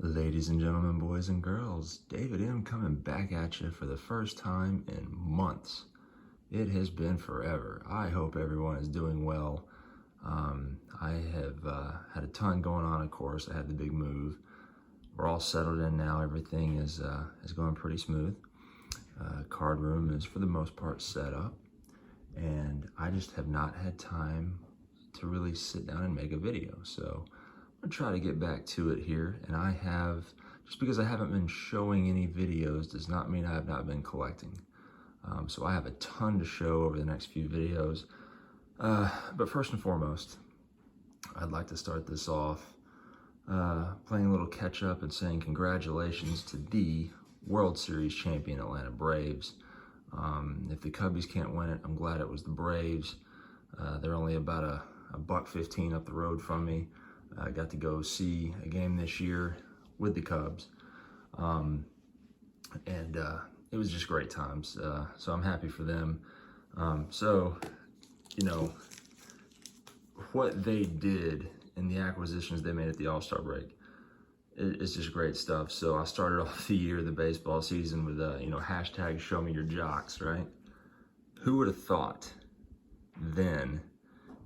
Ladies and gentlemen, boys and girls, David M. coming back at you for the first time in months. It has been forever. I hope everyone is doing well. I have had a ton going on, of course. I had the big move. We're all settled in now. Everything is going pretty smooth. Card room is, for the most part, set up. And I just have not had time to really sit down and make a video. So I'm gonna try to get back to it here. And I have, just because I haven't been showing any videos does not mean I have not been collecting. So I have a ton to show over the next few videos. But first and foremost, I'd like to start this off playing a little catch up and saying congratulations to the World Series champion Atlanta Braves. If the Cubbies can't win it, I'm glad it was the Braves. They're only about a $1.15 up the road from me. I got to go see a game this year with the Cubs. It was just great times. So I'm happy for them. What they did in the acquisitions they made at the All-Star break, it's just great stuff. So I started off the year, the baseball season, with hashtag show me your jocks, right? Who would have thought then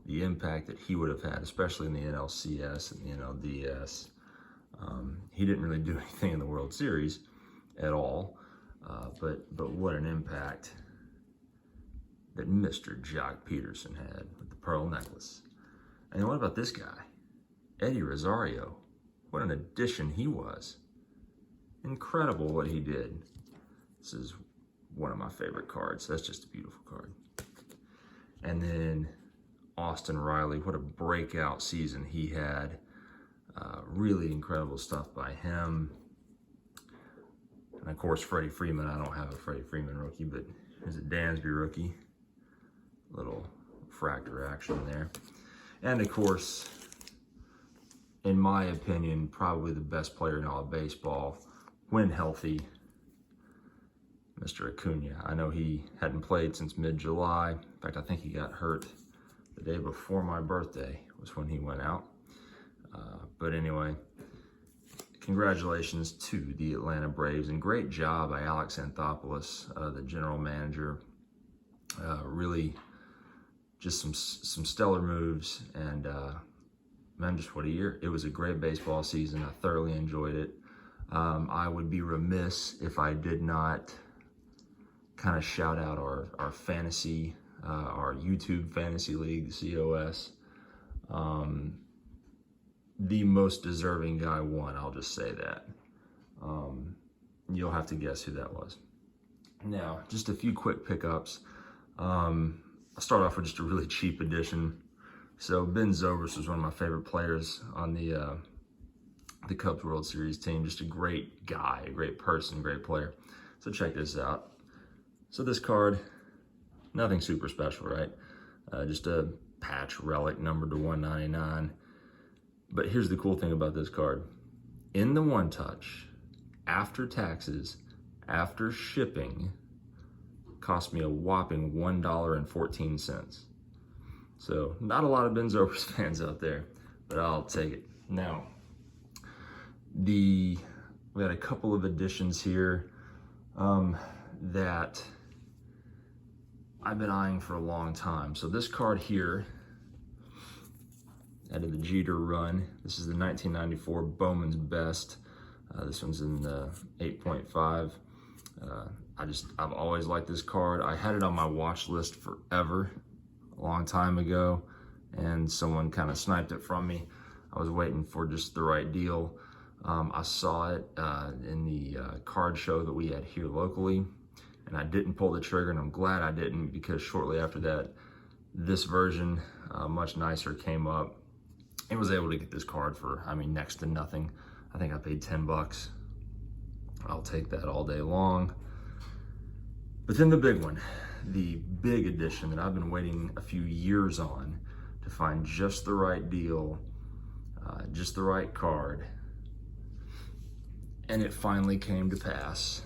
the impact that he would have had, especially in the NLCS and the NLDS. He didn't really do anything in the World Series at all, but what an impact that Mr. Jock Peterson had with the pearl necklace. And what about this guy, Eddie Rosario? What an addition he was. Incredible what he did. This is one of my favorite cards. That's just a beautiful card. And then Austin Riley, what a breakout season he had. Really incredible stuff by him. And of course, Freddie Freeman. I don't have a Freddie Freeman rookie, but there's a Dansby rookie. Little fractor action there. And of course, in my opinion, probably the best player in all of baseball, when healthy, Mr. Acuna. I know he hadn't played since mid-July. In fact, I think he got hurt the day before my birthday was when he went out. But anyway, congratulations to the Atlanta Braves, and great job by Alex Anthopoulos, the general manager. Really just some stellar moves, and man, just what a year. It was a great baseball season. I thoroughly enjoyed it. I would be remiss if I did not kind of shout out our fantasy, our YouTube Fantasy League, the COS. The most deserving guy won, I'll just say that. You'll have to guess who that was. Now, just a few quick pickups. I'll start off with just a really cheap addition. So Ben Zobrist was one of my favorite players on the Cubs World Series team. Just a great guy, a great person, great player. So check this out. So this card, nothing super special, right? Just a patch relic numbered to 199. But here's the cool thing about this card. In the one touch, after taxes, after shipping, cost me a whopping $1.14. So not a lot of Ben Zobrist fans out there, but I'll take it. Now, we had a couple of additions here that I've been eyeing for a long time. So this card here, out of the Jeter run, this is the 1994 Bowman's Best. This one's in the 8.5. I've always liked this card. I had it on my watch list forever, a long time ago, and someone kind of sniped it from me. I was waiting for just the right deal. I saw it in the card show that we had here locally, and I didn't pull the trigger, and I'm glad I didn't, because shortly after that, this version, much nicer, came up. And was able to get this card for, next to nothing. I think I paid 10 bucks. I'll take that all day long. But then the big one, the big addition that I've been waiting a few years on to find just the right deal, just the right card. And it finally came to pass.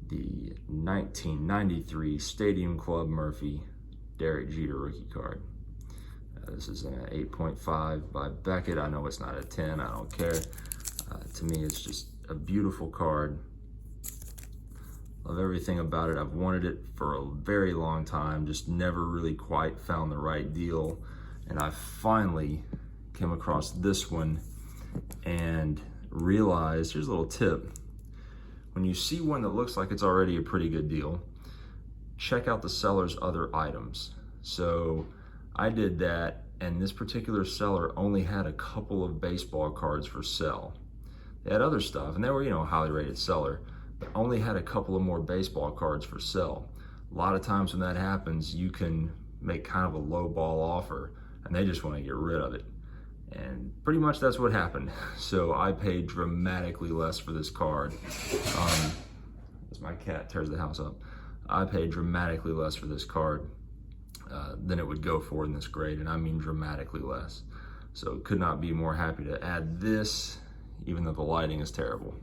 The 1993 Stadium Club Murphy Derek Jeter rookie card. This is an 8.5 by Beckett. I know it's not a 10, I don't care. To me, it's just a beautiful card. Love everything about it. I've wanted it for a very long time, just never really quite found the right deal. And I finally came across this one and realized, here's a little tip. When you see one that looks like it's already a pretty good deal, check out the seller's other items. So I did that, and this particular seller only had a couple of baseball cards for sale. They had other stuff, and they were, a highly rated seller, but only had a couple of more baseball cards for sale. A lot of times when that happens, you can make kind of a low ball offer, and they just want to get rid of it. And pretty much that's what happened. So I paid dramatically less for this card. As my cat tears the house up, I paid dramatically less for this card than it would go for in this grade, and I mean dramatically less. So could not be more happy to add this, even though the lighting is terrible.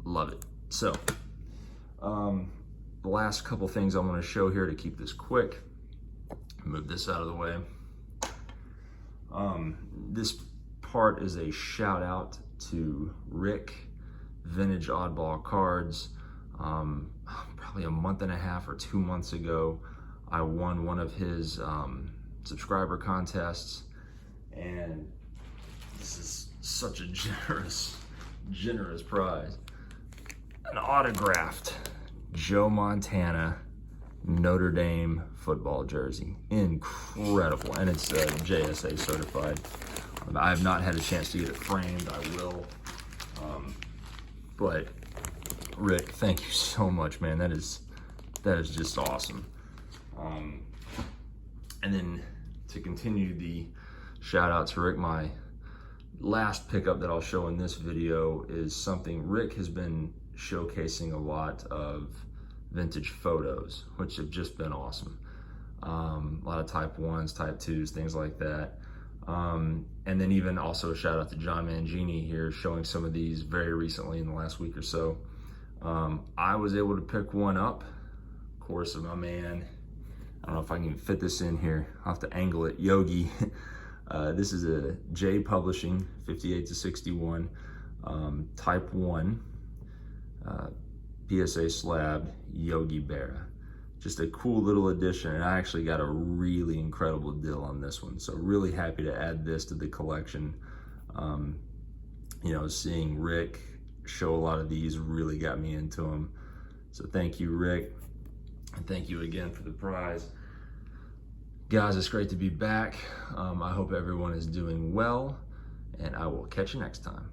Love it. So, the last couple things I'm going to show here to keep this quick. Move this out of the way. This part is a shout out to Rick, Vintage Oddball Cards. Probably a month and a half or 2 months ago, I won one of his subscriber contests, and this is such a generous prize. An autographed Joe Montana Notre Dame football jersey. Incredible, and it's JSA certified. I have not had a chance to get it framed. I will, but Rick, thank you so much, man. That is just awesome. And then to continue the shout out to Rick, my last pickup that I'll show in this video is something Rick has been showcasing a lot of vintage photos, which have just been awesome. A lot of type 1s, type 2s, things like that. And then even also a shout out to John Mangini here, showing some of these very recently in the last week or so. I was able to pick one up, of course, of my man. I don't know if I can even fit this in here. I'll have to angle it. Yogi. This is a J Publishing 58-61 type 1 PSA slab Yogi Berra. Just a cool little addition, and I actually got a really incredible deal on this one. So really happy to add this to the collection. Seeing Rick show a lot of these really got me into them. So thank you, Rick, and thank you again for the prize. Guys, it's great to be back. I hope everyone is doing well, and I will catch you next time.